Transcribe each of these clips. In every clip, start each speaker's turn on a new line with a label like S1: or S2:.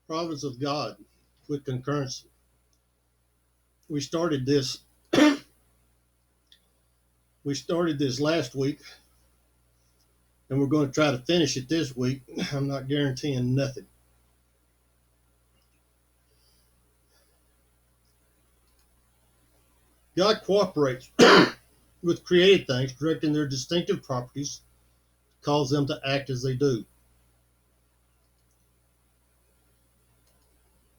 S1: Providence of God with concurrence. We started this. We started this last week, and we're going to try to finish it this week. I'm not guaranteeing nothing. God cooperates with created things, directing their distinctive properties, calls them to act as they do.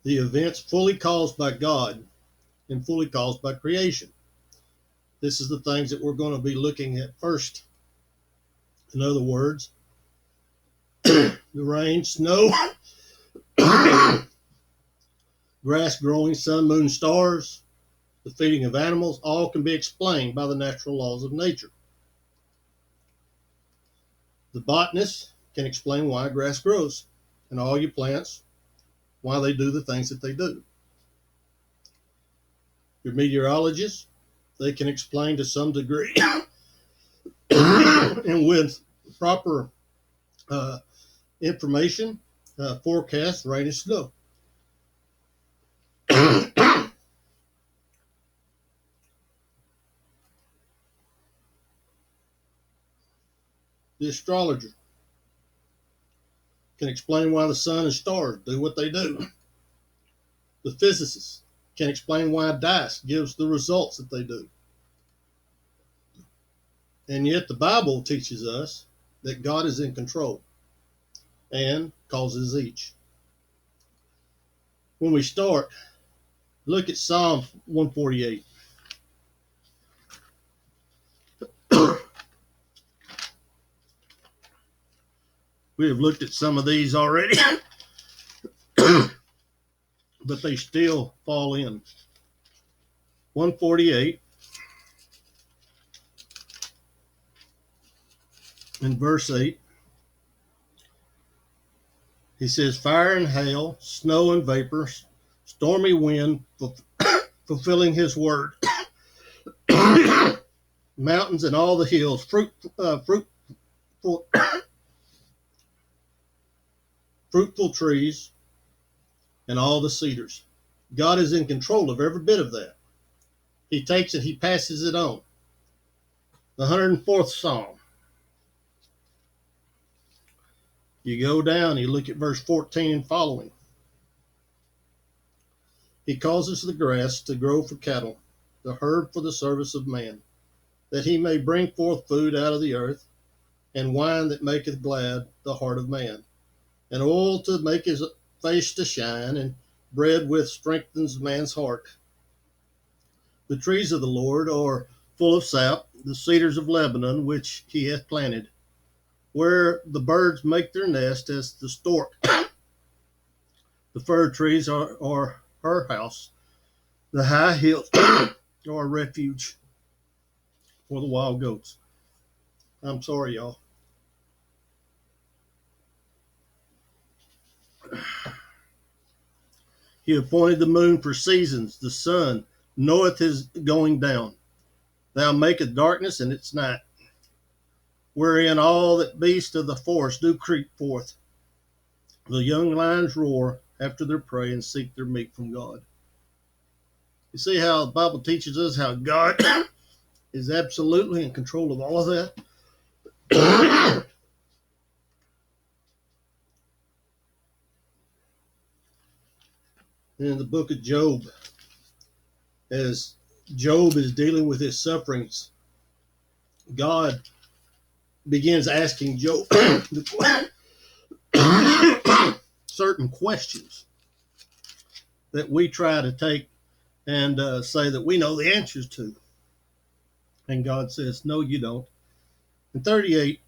S1: The events fully caused by God and fully caused by creation. This is the things that we're going to be looking at first. In other words, the rain, snow, grass growing, sun, moon, stars, the feeding of animals, all can be explained by the natural laws of nature. The botanist can explain why grass grows, and all your plants, why they do the things that they do. Your meteorologists, they can explain to some degree and with proper information, forecast rain and snow. The astrologer can explain why the sun and stars do what they do. The physicist can explain why dice gives the results that they do. And yet the Bible teaches us that God is in control and causes each. When we start, look at Psalm 148. We have looked at some of these already, but they still fall in. 148 in verse 8, he says, fire and hail, snow and vapors, stormy wind, fulfilling his word, mountains and all the hills, fruitful trees, and all the cedars. God is in control of every bit of that. He takes it, he passes it on. The 104th Psalm. You go down, you look at verse 14 and following. He causes the grass to grow for cattle, the herb for the service of man, that he may bring forth food out of the earth, and wine that maketh glad the heart of man, and oil to make his face to shine, and bread which strengthens man's heart. The trees of the Lord are full of sap, the cedars of Lebanon which he hath planted, where the birds make their nest as the stork. The fir trees are her house. The high hills are a refuge for the wild goats. I'm sorry, y'all. He appointed the moon for seasons. The sun knoweth his going down. Thou makest darkness and its night, wherein all that beasts of the forest do creep forth. The young lions roar after their prey and seek their meat from God. You see how the Bible teaches us how God is absolutely in control of all of that? In the book of Job, as Job is dealing with his sufferings, God begins asking Job certain questions that we try to take and say that we know the answers to. And God says, no, you don't. In 38,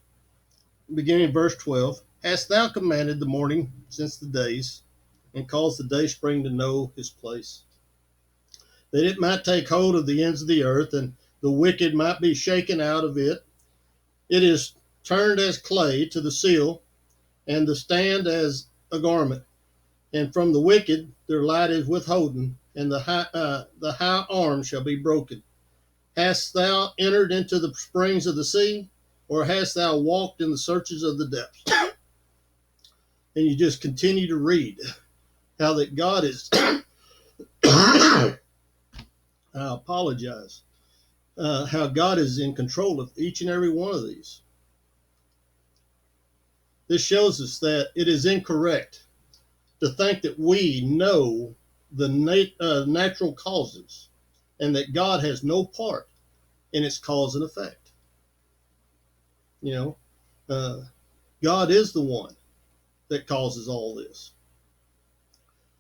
S1: beginning verse 12, hast thou commanded the morning since the days, and caused the day spring to know his place, that it might take hold of the ends of the earth, and the wicked might be shaken out of it. It is turned as clay to the seal, and the stand as a garment. And from the wicked their light is withholden, and the high arm shall be broken. Hast thou entered into the springs of the sea, or hast thou walked in the searches of the depths? And you just continue to read how that God is, I apologize, how God is in control of each and every one of these. This shows us that it is incorrect to think that we know the natural causes and that God has no part in its cause and effect. You know, God is the one that causes all this.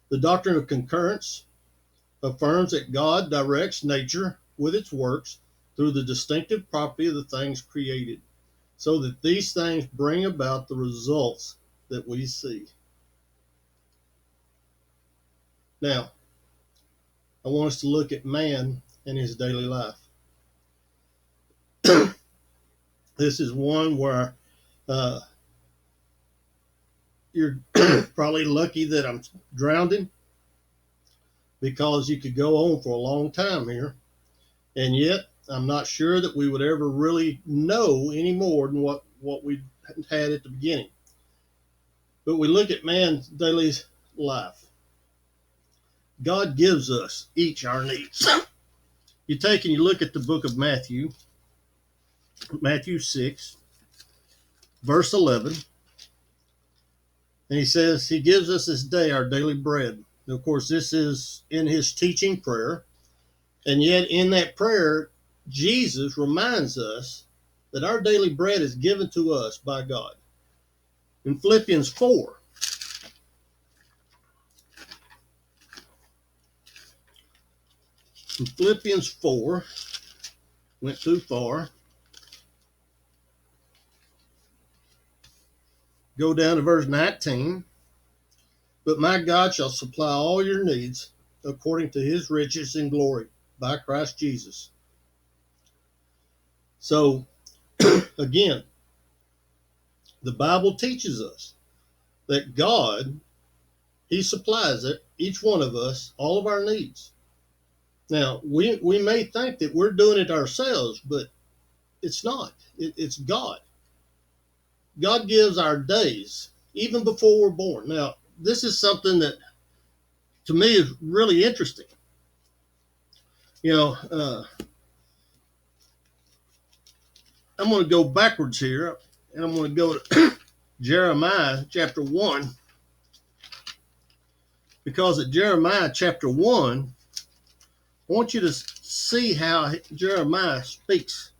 S1: The doctrine of concurrence affirms that God directs nature with its works through the distinctive property of the things created, so that these things bring about the results that we see. Now, I want us to look at man and his daily life. This is one where you're probably lucky that I'm drowning, because you could go on for a long time here. And yet, I'm not sure that we would ever really know any more than what we had at the beginning. But we look at man's daily life. God gives us each our needs. You take and you look at the book of Matthew 6, verse 11. And he says, he gives us this day our daily bread. And of course, this is in his teaching prayer. And yet in that prayer, Jesus reminds us that our daily bread is given to us by God. In Philippians 4, went too far. Go down to verse 19. But my God shall supply all your needs according to his riches in glory by Christ Jesus. So, again, the Bible teaches us that God, he supplies it, each one of us, all of our needs. Now, we may think that we're doing it ourselves, but it's not. It's God. God gives our days, even before we're born. Now, this is something that, to me, is really interesting. You know, I'm going to go backwards here, and I'm going to go to Jeremiah chapter 1, because at Jeremiah chapter 1, I want you to see how Jeremiah speaks.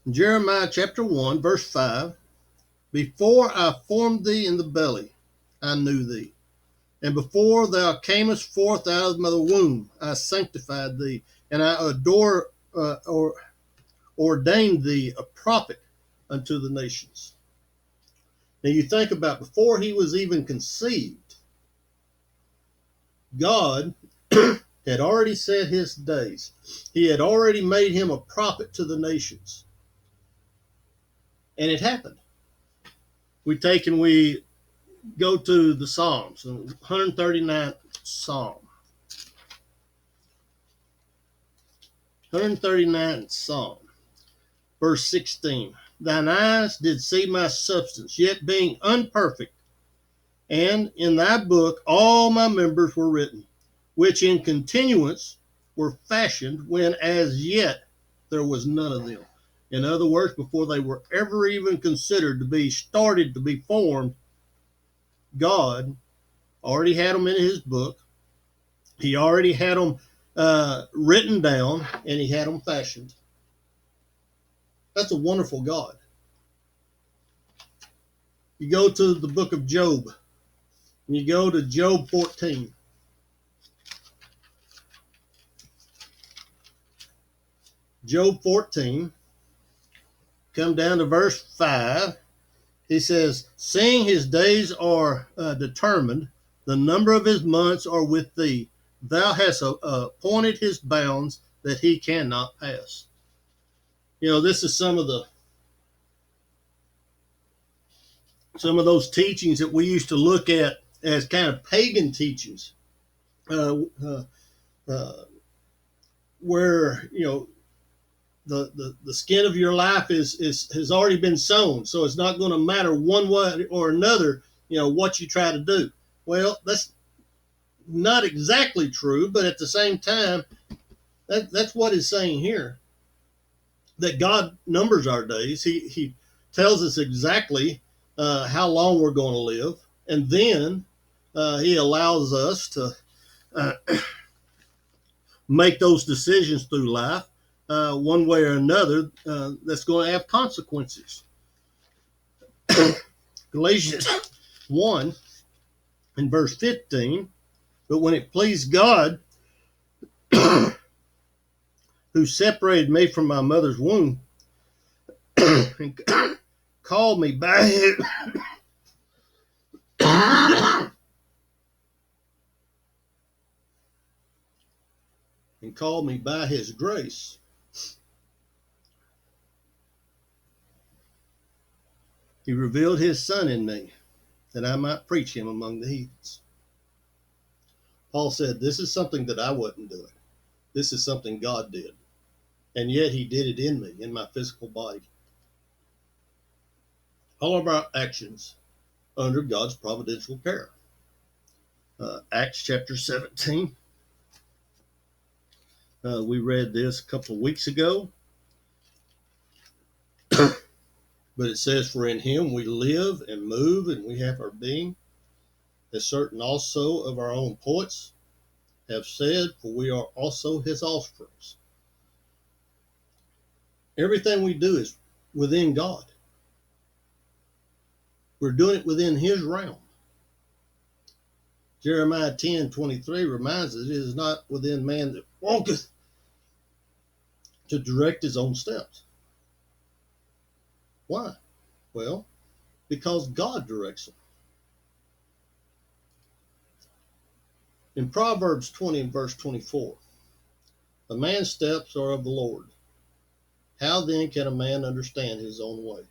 S1: In Jeremiah chapter 1, verse 5, before I formed thee in the belly, I knew thee. And before thou camest forth out of the womb, I sanctified thee, and I ordained thee a prophet unto the nations. Now you think about, before he was even conceived, God had already set his days. He had already made him a prophet to the nations. And it happened. We take and we go to the Psalms, 139th Psalm. 139th Psalm, verse 16. Thine eyes did see my substance, yet being unperfect, and in thy book all my members were written, which in continuance were fashioned, when as yet there was none of them. In other words, before they were ever even considered to be started to be formed, God already had them in his book. He already had them written down, and he had them fashioned. That's a wonderful God. You go to the book of Job, and you go to Job 14. Job 14, come down to verse 5. He says, seeing his days are determined, the number of his months are with thee. Thou hast appointed his bounds that he cannot pass. You know, this is some of those teachings that we used to look at as kind of pagan teachings, where, you know, the skin of your life has already been sown, so it's not going to matter one way or another what you try to do. Well, that's not exactly true, but at the same time, that's what it's saying here. That God numbers our days. He tells us exactly how long we're going to live, and then He allows us to uh, make those decisions through life, one way or another, that's going to have consequences. Galatians 1 in verse 15, but when it pleased God, who separated me from my mother's womb, and called me by his and called me by his grace, he revealed his son in me, that I might preach him among the heathens. Paul said, this is something that I wasn't doing. This is something God did. And yet he did it in me, in my physical body. All of our actions under God's providential care. Acts chapter 17. We read this a couple of weeks ago. But it says, for in him we live and move and we have our being, as certain also of our own poets have said, for we are also his offspring. Everything we do is within God. We're doing it within his realm. Jeremiah 10:23 reminds us it is not within man that walketh to direct his own steps. Why? Well, because God directs them. In Proverbs 20 and verse 24, a man's steps are of the Lord. How then can a man understand his own way?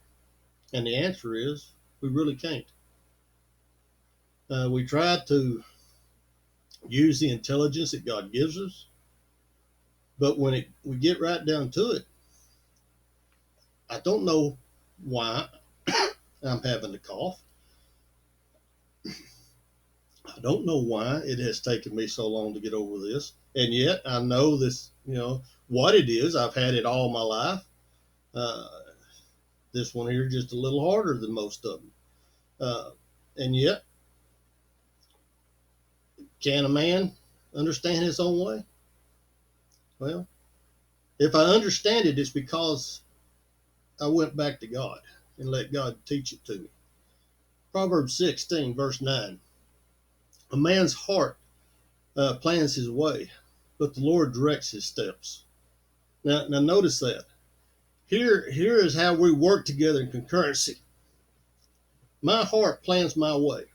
S1: And the answer is, we really can't. We try to use the intelligence that God gives us, but when we get right down to it, I don't know why I'm having to cough. I don't know why it has taken me so long to get over this. And yet I know this, what it is. I've had it all my life. This one here just a little harder than most of them. And yet, can a man understand his own way? Well, if I understand it, it's because I went back to God and let God teach it to me. Proverbs 16, verse 9. A man's heart plans his way, but the Lord directs his steps. Now notice that. Here is how we work together in concurrency. My heart plans my way.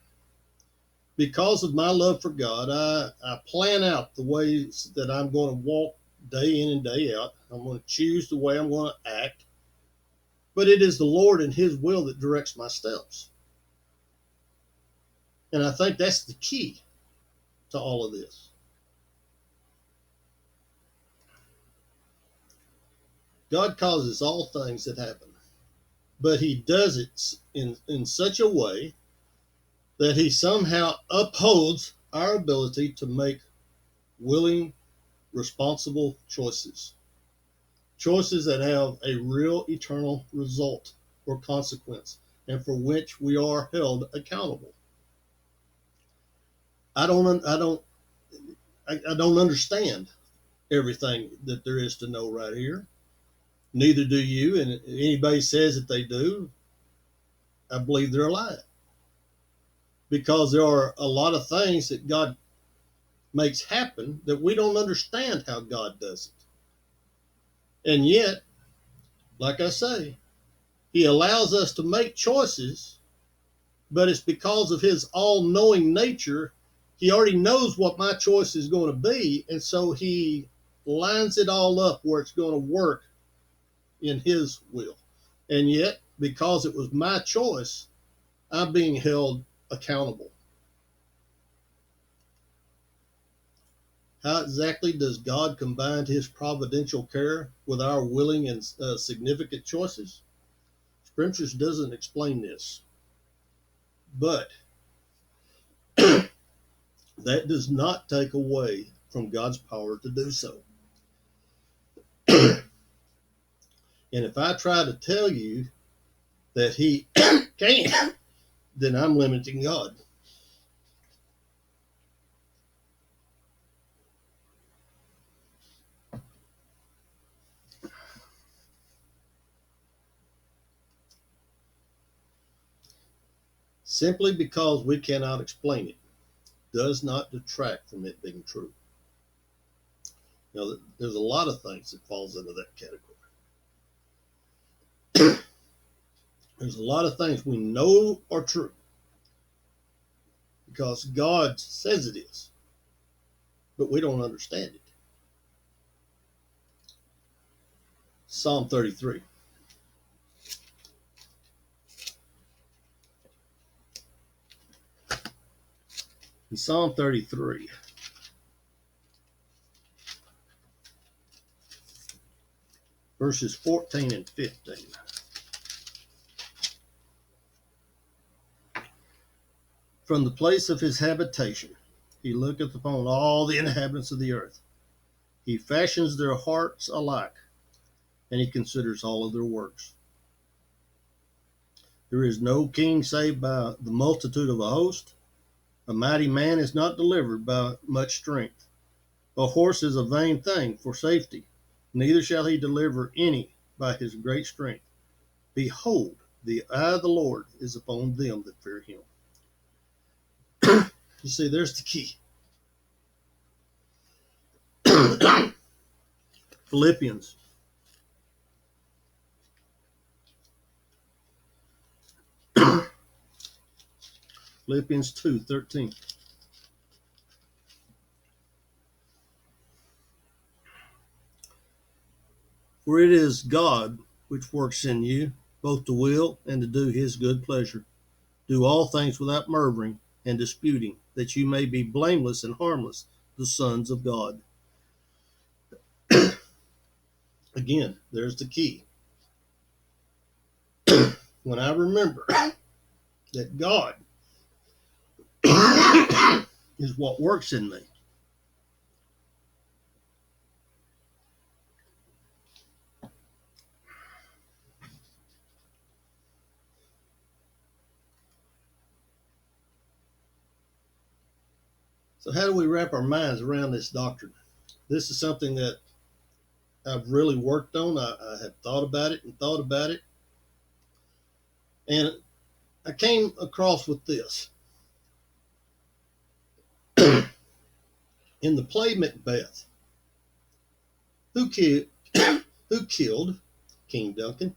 S1: Because of my love for God, I plan out the ways that I'm going to walk day in and day out. I'm going to choose the way I'm going to act. But it is the Lord and his will that directs my steps. And I think that's the key to all of this. God causes all things that happen, but he does it in such a way that he somehow upholds our ability to make willing, responsible choices. Choices that have a real eternal result or consequence, and for which we are held accountable. I don't understand everything that there is to know right here. Neither do you, and if anybody says that they do, I believe they're lying. Because there are a lot of things that God makes happen that we don't understand how God does it. And yet, like I say, he allows us to make choices, but it's because of his all-knowing nature. He already knows what my choice is going to be, and so he lines it all up where it's going to work in his will. And yet, because it was my choice, I'm being held accountable. How exactly does God combine his providential care with our willing and significant choices? Scripture doesn't explain this. But That does not take away from God's power to do so. And if I try to tell you that he can't, then I'm limiting God. Simply because we cannot explain it does not detract from it being true. Now, there's a lot of things that falls into that category. There's a lot of things we know are true because God says it is, but we don't understand it. Psalm 33. In Psalm 33, verses 14 and 15. From the place of his habitation, he looketh upon all the inhabitants of the earth. He fashions their hearts alike, and he considers all of their works. There is no king save by the multitude of a host. A mighty man is not delivered by much strength. A horse is a vain thing for safety, neither shall he deliver any by his great strength. Behold, the eye of the Lord is upon them that fear him. You see, there's the key. Philippians Philippians 2:13. For it is God which works in you, both to will and to do his good pleasure. Do all things without murmuring and disputing, that you may be blameless and harmless, the sons of God. Again, there's the key. When I remember that God is what works in me, so how do we wrap our minds around this doctrine? This is something that I've really worked on. I have thought about it and thought about it. And I came across with this. In the play Macbeth, who killed King Duncan?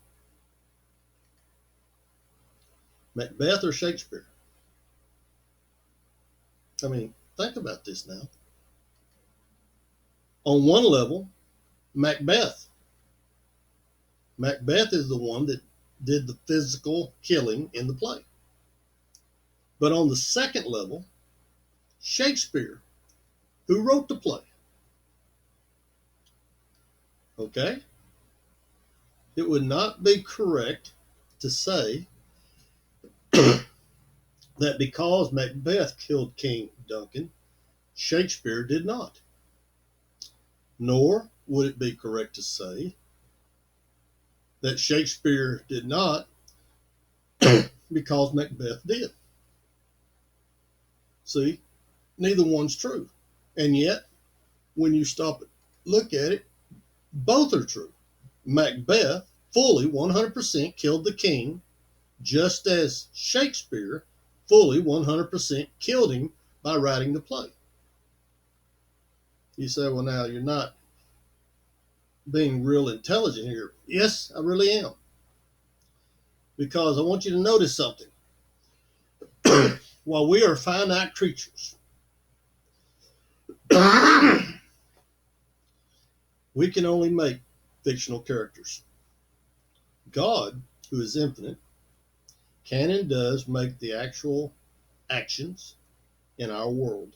S1: Macbeth or Shakespeare? I mean, think about this now. On one level, Macbeth. Macbeth is the one that did the physical killing in the play. But on the second level, Shakespeare, who wrote the play. Okay? It would not be correct to say that because Macbeth killed King Duncan, Shakespeare did not. Nor would it be correct to say that Shakespeare did not because Macbeth did. See, neither one's true. And yet, when you stop and look at it, both are true. Macbeth fully 100% killed the king, just as Shakespeare fully 100% killed him by writing the play. You say, well, now you're not being real intelligent here. Yes, I really am. Because I want you to notice something. While we are finite creatures, we can only make fictional characters. God, who is infinite, can and does make the actual actions in our world.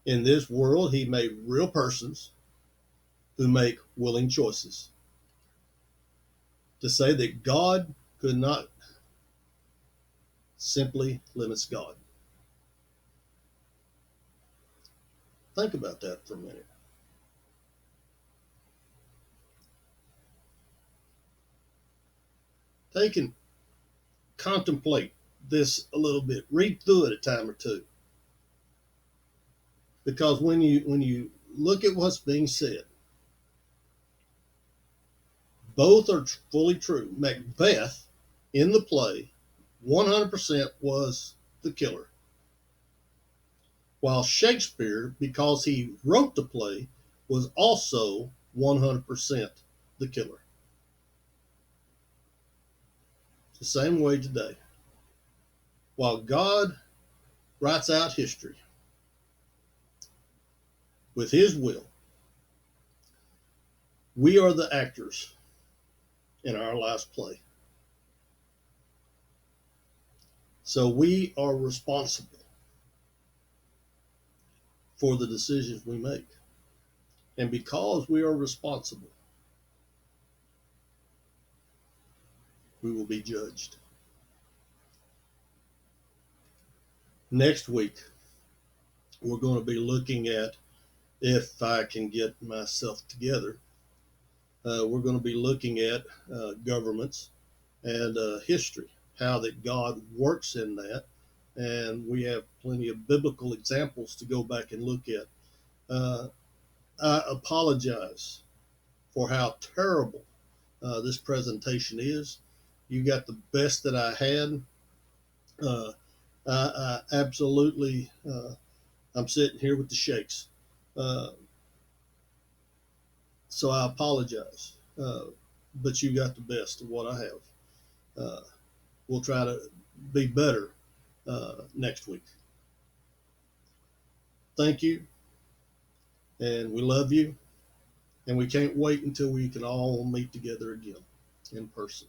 S1: In this world, he made real persons who make willing choices. To say that God could not simply limits God. Think about that for a minute. Take and contemplate this a little bit. Read through it a time or two. Because when you look at what's being said, both are fully true. Macbeth in the play 100% was the killer, while Shakespeare, because he wrote the play, was also 100% the killer. It's the same way today. While God writes out history with his will, we are the actors in our life's play. So we are responsible for the decisions we make. And because we are responsible, we will be judged. Next week, we're going to be looking at, if I can get myself together, we're going to be looking at governments and history, how that God works in that. And we have plenty of biblical examples to go back and look at. I apologize for how terrible this presentation is. You got the best that I had. I absolutely, I'm sitting here with the shakes. Uh, so I apologize. But you got the best of what I have. Uh, we'll try to be better next week. Thank you, and we love you, and we can't wait until we can all meet together again in person.